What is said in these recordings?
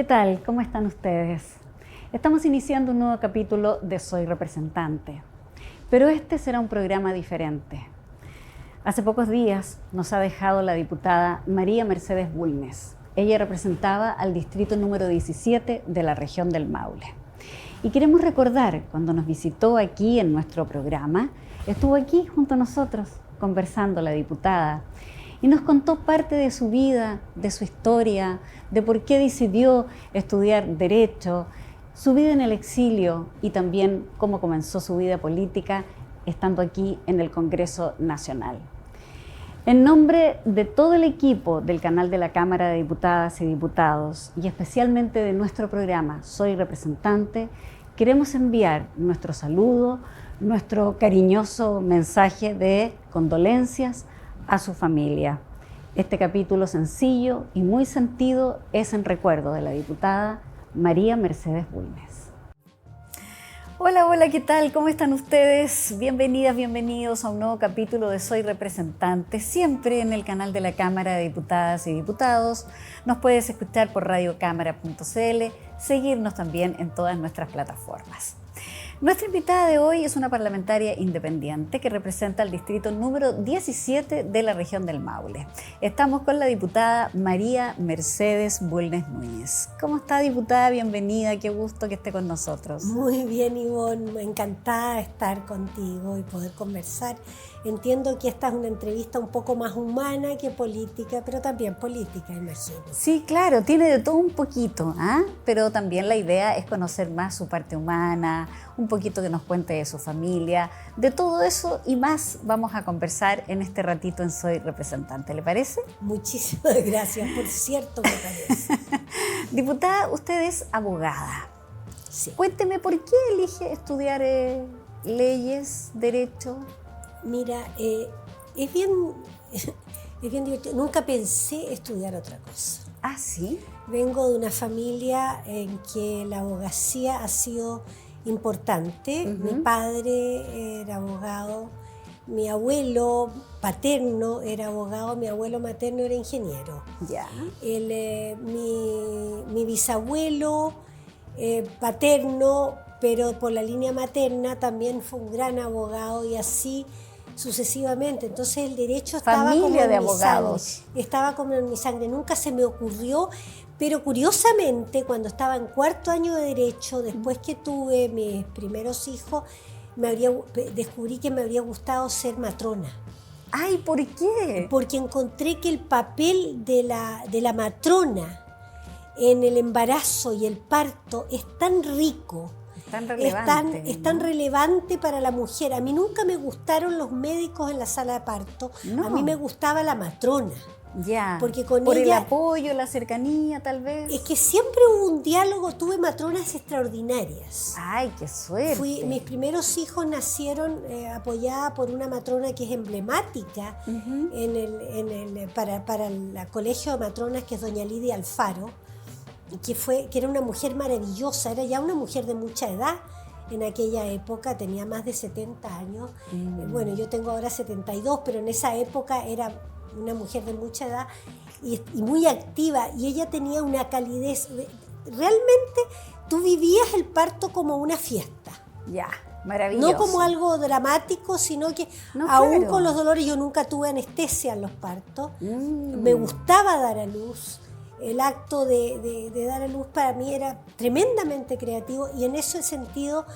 ¿Qué tal? ¿Cómo están ustedes? Estamos iniciando un nuevo capítulo de Soy Representante, pero este será un programa diferente. Hace pocos días nos ha dejado la diputada María Mercedes Bulnes. Ella representaba al distrito número 17 de la región del Maule. Y queremos recordar, cuando nos visitó aquí en nuestro programa, estuvo aquí junto a nosotros conversando la diputada y nos contó parte de su vida, de su historia, de por qué decidió estudiar Derecho, su vida en el exilio y también cómo comenzó su vida política estando aquí en el Congreso Nacional. En nombre de todo el equipo del canal de la Cámara de Diputadas y Diputados y especialmente de nuestro programa Soy Representante, queremos enviar nuestro saludo, nuestro cariñoso mensaje de condolencias a su familia. Este capítulo sencillo y muy sentido es en recuerdo de la diputada María Mercedes Bulnes. Hola, hola, ¿qué tal? ¿Cómo están ustedes? Bienvenidas, bienvenidos a un nuevo capítulo de Soy Representante, siempre en el canal de la Cámara de Diputadas y Diputados. Nos puedes escuchar por radiocámara.cl, seguirnos también en todas nuestras plataformas. Nuestra invitada de hoy es una parlamentaria independiente que representa al distrito número 17 de la región del Maule. Estamos con la diputada María Mercedes Bulnes Núñez. ¿Cómo está, diputada? Bienvenida, qué gusto que esté con nosotros. Muy bien, Ivonne, encantada de estar contigo y poder conversar. Entiendo que esta es una entrevista un poco más humana que política, pero también política, imagino. Sí, claro, tiene de todo un poquito, pero también la idea es conocer más su parte humana, un poquito que nos cuente de su familia, de todo eso y más vamos a conversar en este ratito en Soy Representante, ¿le parece? Muchísimas gracias, por cierto, me parece. Diputada, usted es abogada. Sí. Cuénteme, ¿por qué elige estudiar leyes, derecho? Mira, es bien divertido. Nunca pensé estudiar otra cosa. ¿Ah, sí? Vengo de una familia en que la abogacía ha sido importante. Mi padre era abogado, mi abuelo paterno era abogado, mi abuelo materno era ingeniero. Ya. Mi bisabuelo paterno, pero por la línea materna también fue un gran abogado y así sucesivamente. Entonces el derecho estaba como Familia de en mi abogados. sangre. Estaba como en mi sangre. Nunca se me ocurrió, pero curiosamente cuando estaba en cuarto año de derecho, después que tuve mis primeros hijos, descubrí que me habría gustado ser matrona. Ay, ¿por qué? Porque encontré que el papel de la matrona en el embarazo y el parto es tan rico, Tan relevante. es tan relevante para la mujer. A mí nunca me gustaron los médicos en la sala de parto, No. a mí me gustaba la matrona. Ya, Porque con por ella, el apoyo, la cercanía, tal vez. es que siempre hubo un diálogo, tuve matronas extraordinarias. Ay, qué suerte. Mis primeros hijos nacieron apoyada por una matrona que es emblemática para el colegio de matronas, que es doña Lidia Alfaro, que era una mujer maravillosa, era ya una mujer de mucha edad. En aquella época tenía más de 70 años. Bueno, yo tengo ahora 72, pero en esa época era una mujer de mucha edad y muy activa. Y ella tenía una calidez. Realmente tú vivías el parto como una fiesta. Ya, maravilloso. No como algo dramático, sino que No, aún claro. con los dolores, yo nunca tuve anestesia en los partos. Me gustaba dar a luz. El acto de dar a luz para mí era tremendamente creativo y en ese sentido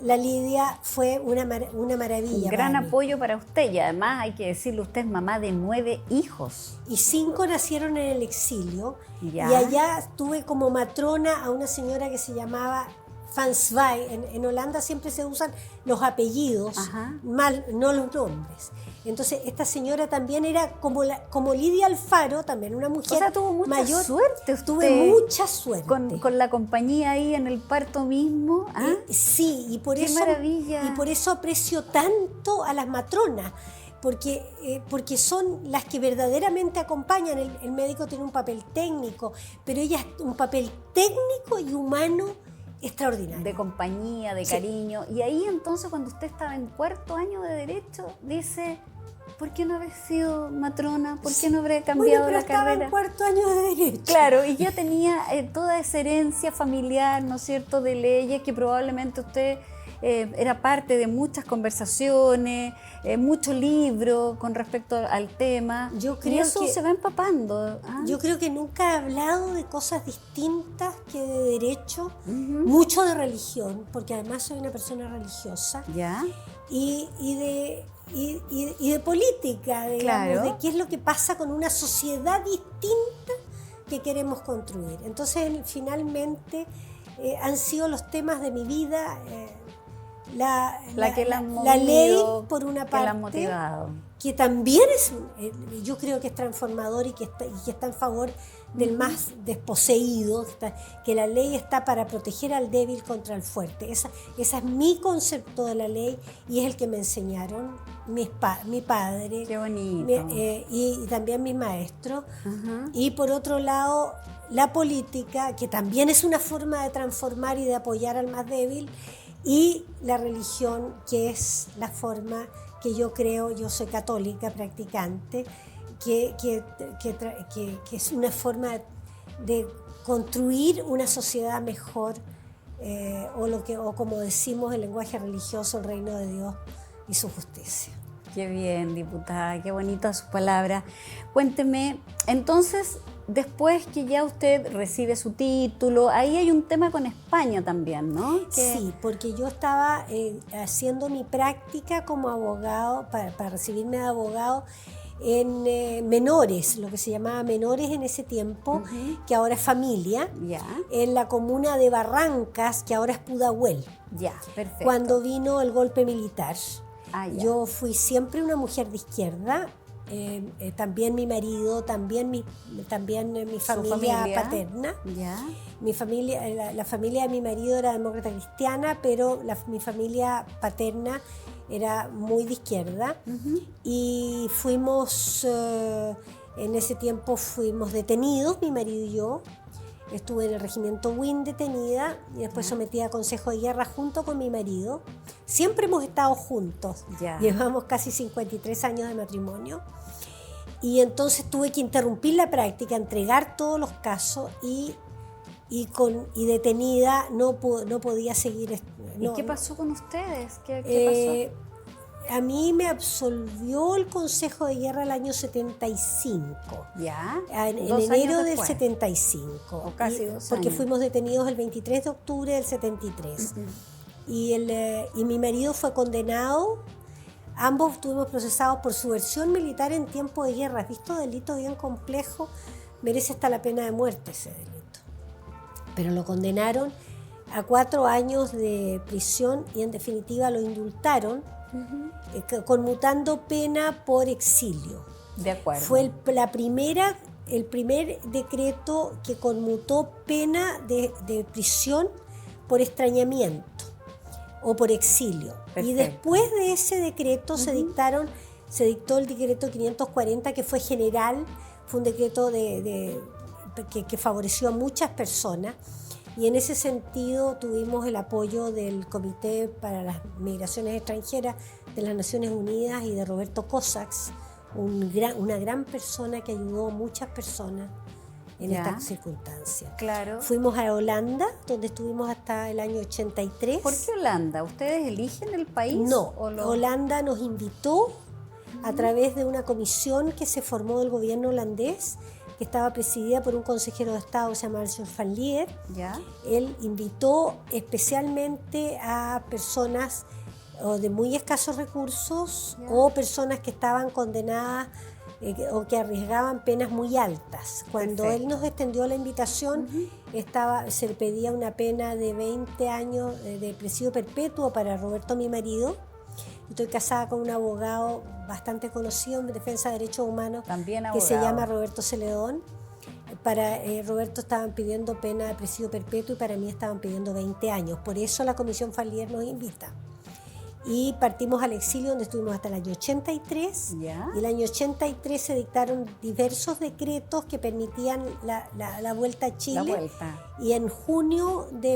la Lidia fue una maravilla. Un gran para mí. apoyo para usted y además hay que decirle, usted es mamá de 9 hijos. Y 5 nacieron en el exilio. Ya. Y allá tuve como matrona a una señora que se llamaba Van Zweig. En Holanda siempre se usan los apellidos, no los nombres. Entonces esta señora también era como Lidia Alfaro, también una mujer, O sea, tuvo mucha mayor. suerte usted. Tuve mucha suerte. Con la compañía ahí en el parto mismo. Sí, y por ¡Qué eso maravilla! Y por eso aprecio tanto a las matronas, porque son las que verdaderamente acompañan. El médico tiene un papel técnico, pero ella es un papel técnico y humano extraordinario. De compañía, de cariño. Y ahí entonces cuando usted estaba en cuarto año de Derecho, dice, ¿por qué no habré sido matrona? ¿Por qué no habré cambiado pero la estaba carrera? en cuarto año de Derecho. Claro, y ya tenía toda esa herencia familiar, ¿no es cierto?, de leyes que probablemente usted era parte de muchas conversaciones, muchos libros con respecto al tema. Yo y creo eso que- se va empapando. ¿Ah? Yo creo que nunca he hablado de cosas distintas que de derecho, Ujú. mucho de religión, porque además soy una persona religiosa, ¿Ya? y de política, digamos, Claro. de qué es lo que pasa con una sociedad distinta que queremos construir. Entonces, finalmente, han sido los temas de mi vida, Que la han la ley, movido, por una que la han parte, motivado. que también es, yo creo que es transformador y que está en favor del más desposeído, que la ley está para proteger al débil contra el fuerte. Esa es mi concepto de la ley y es el que me enseñaron mi padre. Qué bonito. Y también mis maestros. Ajá. Y por otro lado, la política, que también es una forma de transformar y de apoyar al más débil, y la religión, que es la forma que yo creo, yo soy católica practicante, que es una forma de construir una sociedad mejor, o como decimos en lenguaje religioso, el reino de Dios y su justicia. Qué bien, diputada, qué bonitas sus palabras. Cuénteme, entonces, después que ya usted recibe su título, ahí hay un tema con España también, ¿no? Sí, porque yo estaba haciendo mi práctica como abogado, para recibirme de abogado, en menores, lo que se llamaba menores en ese tiempo, que ahora es familia, Ya, en la comuna de Barrancas, que ahora es Pudahuel, ya, perfecto. cuando vino el golpe militar. Ah, ya. Yo fui siempre una mujer de izquierda, también mi marido, también mi familia paterna. Ya. Mi familia, la familia de mi marido era demócrata cristiana, pero mi familia paterna era muy de izquierda. Y fuimos, en ese tiempo fuimos detenidos, mi marido y yo. Estuve en el regimiento Win detenida y después sometida a consejo de guerra junto con mi marido. Siempre hemos estado juntos. Ya. Llevamos casi 53 años de matrimonio. Y entonces tuve que interrumpir la práctica, entregar todos los casos y detenida no podía seguir. ¿Y qué pasó con ustedes? ¿Qué pasó? A mí me absolvió el Consejo de Guerra el año 75. Ya. En 2 años enero del después. 75. O casi 2 porque años. fuimos detenidos el 23 de octubre del 73. Y mi marido fue condenado. Ambos estuvimos procesados por subversión militar en tiempo de guerra. ¿Has visto? Delito bien complejo. Merece hasta la pena de muerte ese delito. Pero lo condenaron a 4 años de prisión y en definitiva lo indultaron, conmutando pena por exilio. De acuerdo. Fue el primer decreto que conmutó pena de prisión por extrañamiento o por exilio. Perfecto. Y después de ese decreto se dictó el decreto 540, que fue general, fue un decreto que favoreció a muchas personas. Y en ese sentido tuvimos el apoyo del Comité para las Migraciones Extranjeras de las Naciones Unidas y de Roberto Cossacks, una gran persona que ayudó a muchas personas en estas circunstancias. Claro. Fuimos a Holanda, donde estuvimos hasta el año 83. ¿Por qué Holanda? ¿Ustedes eligen el país? No, ¿O Holanda nos invitó a través de una comisión que se formó del gobierno holandés, que estaba presidida por un consejero de Estado que se llama Arthur van Lier. Ya. Él invitó especialmente a personas de muy escasos recursos o personas que estaban condenadas o que arriesgaban penas muy altas. Cuando Perfecto. él nos extendió la invitación, se le pedía una pena de 20 años de presidio perpetuo para Roberto, mi marido. Estoy casada con un abogado bastante conocido en defensa de derechos humanos, También que se abogado. llama Roberto Celedón. Para Roberto estaban pidiendo pena de presidio perpetuo y para mí estaban pidiendo 20 años. Por eso la Comisión Falier nos invita. Y partimos al exilio, donde estuvimos hasta el año 83. Ya. Y el año 83 se dictaron diversos decretos que permitían la vuelta a Chile. La vuelta. Y en junio de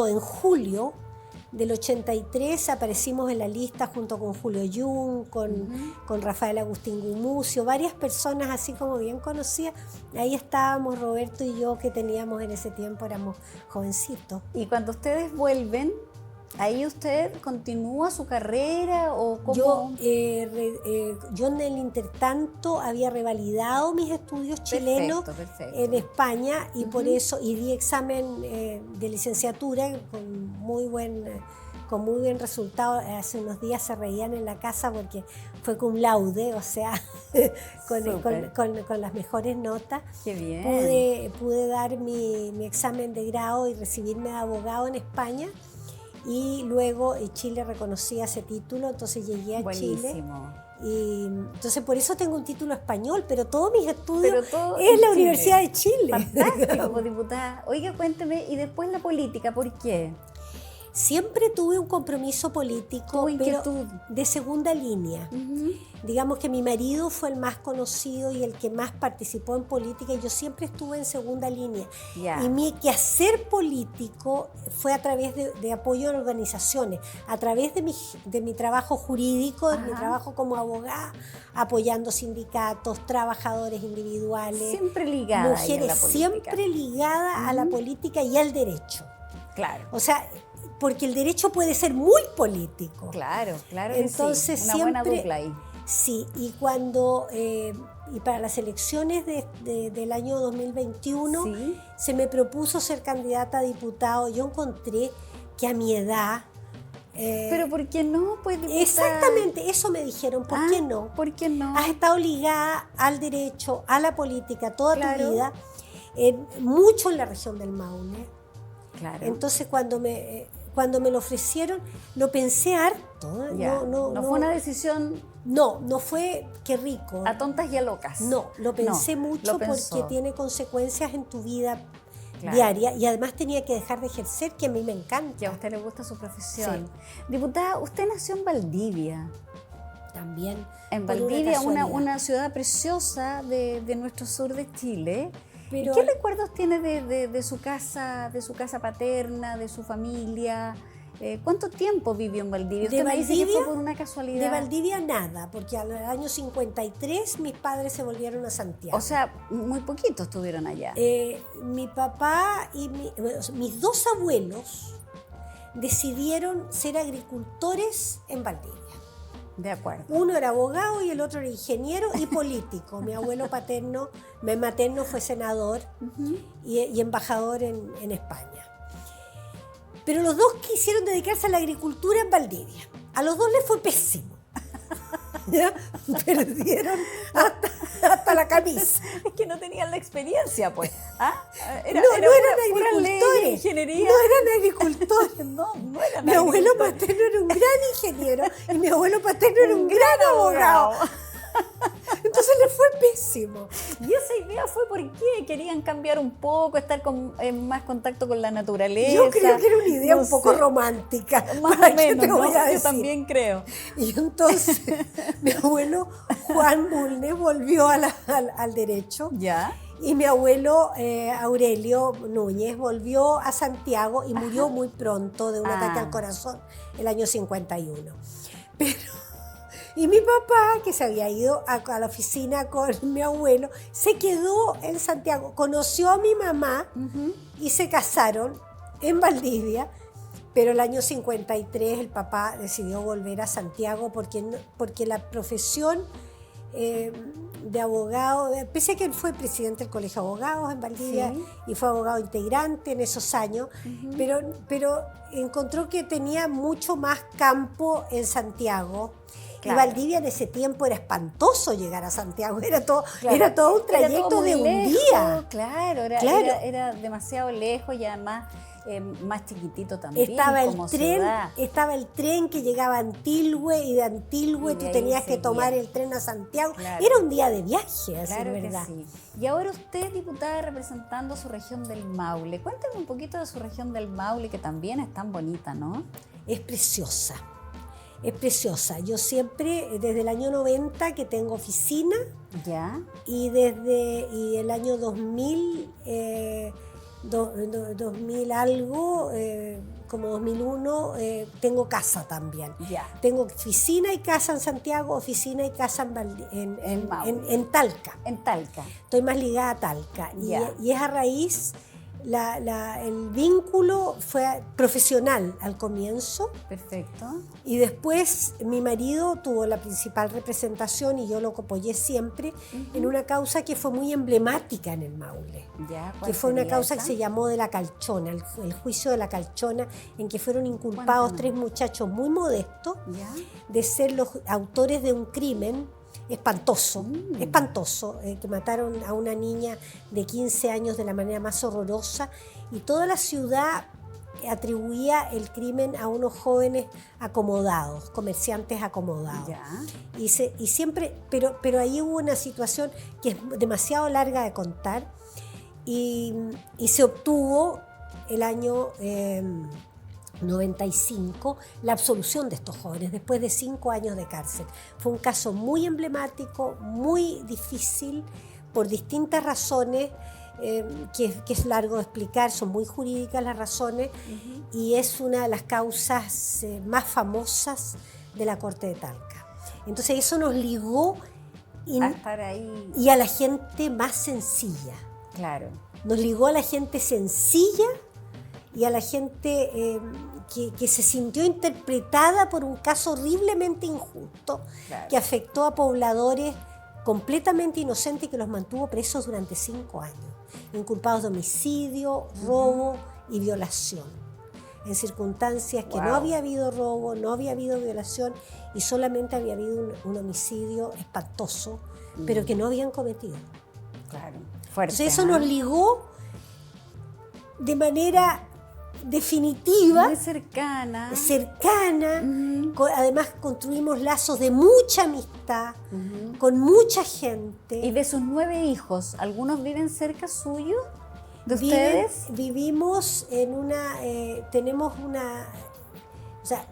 en julio Del 83 aparecimos en la lista junto con Julio Jung, con Rafael Agustín Gumucio, varias personas así como bien conocidas. Ahí estábamos Roberto y yo, que teníamos en ese tiempo, éramos jovencitos. Y cuando ustedes vuelven, ¿ahí usted continúa su carrera o cómo? Yo en el intertanto había revalidado mis estudios chilenos perfecto. en España y por eso di examen de licenciatura con muy buen resultado. Hace unos días se reían en la casa porque fue cum laude, o sea, con las mejores notas. Qué bien. Pude dar mi examen de grado y recibirme de abogado en España. Y luego Chile reconocía ese título, entonces llegué a Chile. Y entonces por eso tengo un título español, pero todos mis estudios es la Universidad de Chile. Fantástico, diputada. Oiga, cuénteme, ¿y después la política? ¿Por qué? Siempre tuve un compromiso político, pero de segunda línea. Digamos que mi marido fue el más conocido y el que más participó en política, y yo siempre estuve en segunda línea. Y mi quehacer político fue a través de apoyo a organizaciones, a través de mi trabajo jurídico, de mi trabajo como abogada, apoyando sindicatos, trabajadores individuales. Siempre ligada mujeres, a la política. Siempre ligada a la política y al derecho. Claro. O sea, porque el derecho puede ser muy político. Claro. Entonces, sí. Una buena dupla ahí. Sí, y y para las elecciones del año 2021 se me propuso ser candidata a diputado. Yo encontré que a mi edad... ¿Pero por qué no? Pues, diputada. Exactamente, eso me dijeron. ¿Por qué no? ¿Por qué no? Has estado ligada al derecho, a la política toda tu vida, mucho en la región del Maule. Claro. Entonces, cuando me lo ofrecieron, lo pensé harto. No fue una decisión... No fue qué rico. A tontas y a locas. No, lo pensé mucho porque tiene consecuencias en tu vida diaria, y además tenía que dejar de ejercer, que a mí me encanta. Que a usted le gusta su profesión. Sí. Diputada, usted nació en Valdivia. También. En Valdivia, una ciudad preciosa de nuestro sur de Chile. Pero, ¿qué recuerdos tiene de su casa paterna, de su familia? ¿Cuánto tiempo vivió en Valdivia? Usted me dice que fue por una casualidad. De Valdivia nada, porque al año 53 mis padres se volvieron a Santiago. O sea, muy poquito estuvieron allá. Mi papá y mis dos abuelos decidieron ser agricultores en Valdivia. De acuerdo. Uno era abogado y el otro era ingeniero y político. Mi abuelo materno fue senador y embajador en España. Pero los dos quisieron dedicarse a la agricultura en Valdivia. A los dos les fue pésimo. ¿Ya? Perdieron hasta la camisa. Es que no tenían la experiencia, pues. No eran agricultores. Ingeniería. No eran agricultores. No eran Mi abuelo materno era un gran ingeniero y mi abuelo paterno era un gran abogado. Entonces les fue pésimo. ¿Y esa idea fue por qué? ¿Querían cambiar un poco, estar en más contacto con la naturaleza? Yo creo que era una idea un poco romántica. Más o menos, ¿no? Yo también creo. Y entonces mi abuelo Juan Bulnes volvió al derecho. ¿Ya? Y mi abuelo Aurelio Núñez volvió a Santiago y murió muy pronto de un ataque al corazón el año 51. Y mi papá, que se había ido a la oficina con mi abuelo, se quedó en Santiago, conoció a mi mamá y se casaron en Valdivia, pero el año 53 el papá decidió volver a Santiago porque la profesión de abogado, pese a que él fue presidente del Colegio de Abogados en Valdivia y fue abogado integrante en esos años, pero encontró que tenía mucho más campo en Santiago. Claro. Y Valdivia en ese tiempo era espantoso llegar a Santiago, era todo un trayecto de un día. Claro, era demasiado lejos y además más chiquitito también. Estaba el tren que llegaba a Antilhue y de Antilhue tú tenías que tomar el tren a Santiago. Claro. Era un día de viaje, así claro, verdad. Sí. Y ahora usted, diputada, representando su región del Maule. Cuéntame un poquito de su región del Maule, que también es tan bonita, ¿no? Es preciosa. Es preciosa. Yo siempre, desde el año 90 que tengo oficina, y desde el año 2000 algo, como 2001, tengo casa también. Ya. Tengo oficina y casa en Santiago, oficina y casa en Talca. En Talca. Estoy más ligada a Talca. Ya. Y es a raíz, el vínculo fue profesional al comienzo. Perfecto. Y después mi marido tuvo la principal representación y yo lo apoyé siempre en una causa que fue muy emblemática en el Maule. Ya, Que fue una causa esa? que se llamó de la Calchona, el juicio de la Calchona, en que fueron inculpados Cuéntame. 3 muchachos muy modestos Ya. de ser los autores de un crimen espantoso, que mataron a una niña de 15 años de la manera más horrorosa, y toda la ciudad atribuía el crimen a unos jóvenes acomodados, comerciantes acomodados. Ya. Y siempre, pero ahí hubo una situación que es demasiado larga de contar, y se obtuvo el año 95 la absolución de estos jóvenes después de 5 años de cárcel. Fue un caso muy emblemático, muy difícil por distintas razones, que es largo de explicar, son muy jurídicas las razones, y es una de las causas más famosas de la Corte de Talca. Entonces eso nos ligó A estar ahí. y a la gente más sencilla. Claro. Nos ligó a la gente sencilla y a la gente que se sintió interpretada por un caso horriblemente injusto, Claro. que afectó a pobladores completamente inocentes y que los mantuvo presos durante 5 años, inculpados de homicidio, robo y violación, en circunstancias que no había habido robo, no había habido violación y solamente había habido un homicidio espantoso, pero que no habían cometido. Claro. Fuerte. Entonces eso nos ligó de manera definitiva, muy cercana. Además construimos lazos de mucha amistad con mucha gente. Y de sus 9 hijos, ¿algunos viven cerca suyo? ¿De ustedes? Vivimos en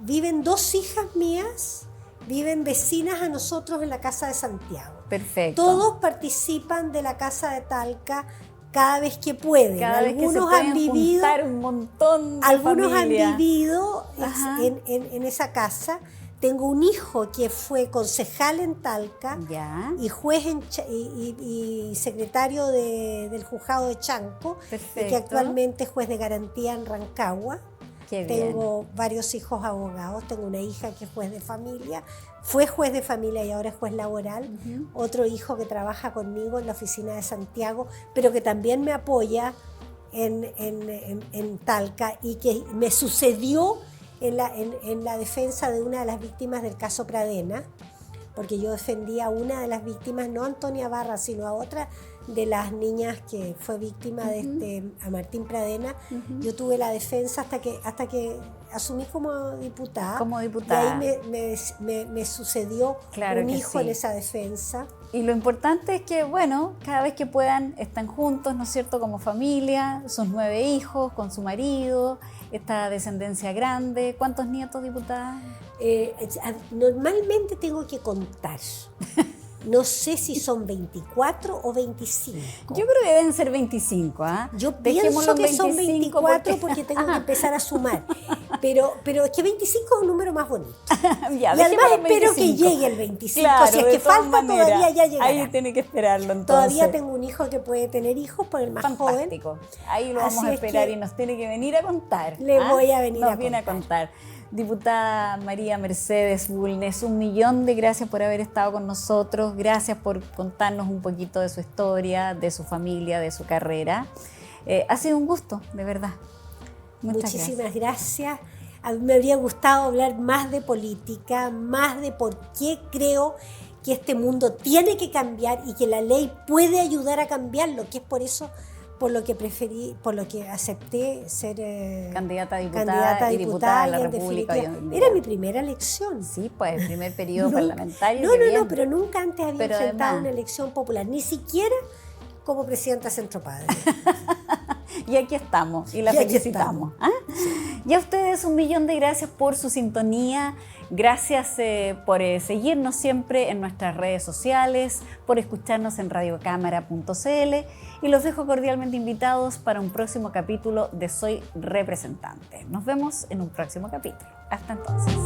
viven 2 hijas mías, viven vecinas a nosotros en la Casa de Santiago. Perfecto. Todos participan de la Casa de Talca cada vez que pueden. Cada vez que se Algunos pueden han vivido, juntar un montón de algunos familia. han vivido Ajá. en esa casa. Tengo un hijo que fue concejal en Talca Ya. y juez y secretario del juzgado de Chanco, y Perfecto. que actualmente es juez de garantía en Rancagua. Qué bien. Tengo varios hijos abogados, tengo una hija que es juez de familia, fue juez de familia y ahora es juez laboral, otro hijo que trabaja conmigo en la oficina de Santiago, pero que también me apoya en Talca y que me sucedió en la defensa de una de las víctimas del caso Pradena, porque yo defendía a una de las víctimas, no a Antonia Barra, sino a otra de las niñas que fue víctima a Martín Pradena. Yo tuve la defensa hasta que asumí como diputada. Como diputada. Y ahí me sucedió Claro un que hijo sí. en esa defensa. Y lo importante es que, bueno, cada vez que puedan, están juntos, ¿no es cierto?, como familia, sus 9 hijos, con su marido, esta descendencia grande. ¿Cuántos nietos, diputada? Normalmente tengo que contar. No sé si son 24 o 25. Yo creo que deben ser 25, ¿ah? Yo Dejémoslo pienso que son 24 porque tengo que empezar a sumar. Pero es que 25 es un número más bonito. Ya, Y además dejémoslo espero que 25. llegue el 25. Claro, Si es de que todas falta, maneras, todavía ya llegará. Ahí tiene que esperarlo entonces. Todavía tengo un hijo que puede tener hijos por el más joven. Fantástico. Ahí lo vamos Así a es esperar que y nos tiene que venir a contar. le voy a venir nos a viene contar. a contar. Diputada María Mercedes Bulnes, 1.000.000 de gracias por haber estado con nosotros. Gracias por contarnos un poquito de su historia, de su familia, de su carrera. Ha sido un gusto, de verdad. Muchísimas gracias. A mí me habría gustado hablar más de política, más de por qué creo que este mundo tiene que cambiar y que la ley puede ayudar a cambiarlo, que es por eso por lo que preferí, por lo que acepté ser candidata a diputada y diputada de la y en República. definitiva, era mi primera elección. Sí, pues, el primer periodo parlamentario. No, pero nunca antes había Pero enfrentado además, una elección popular, ni siquiera como presidenta Centro Padre. Y aquí estamos y la Y aquí felicitamos. ¿Ah? Y a ustedes 1.000.000 de gracias por su sintonía. Gracias por seguirnos siempre en nuestras redes sociales, por escucharnos en radiocámara.cl y los dejo cordialmente invitados para un próximo capítulo de Soy Representante. Nos vemos en un próximo capítulo. Hasta entonces.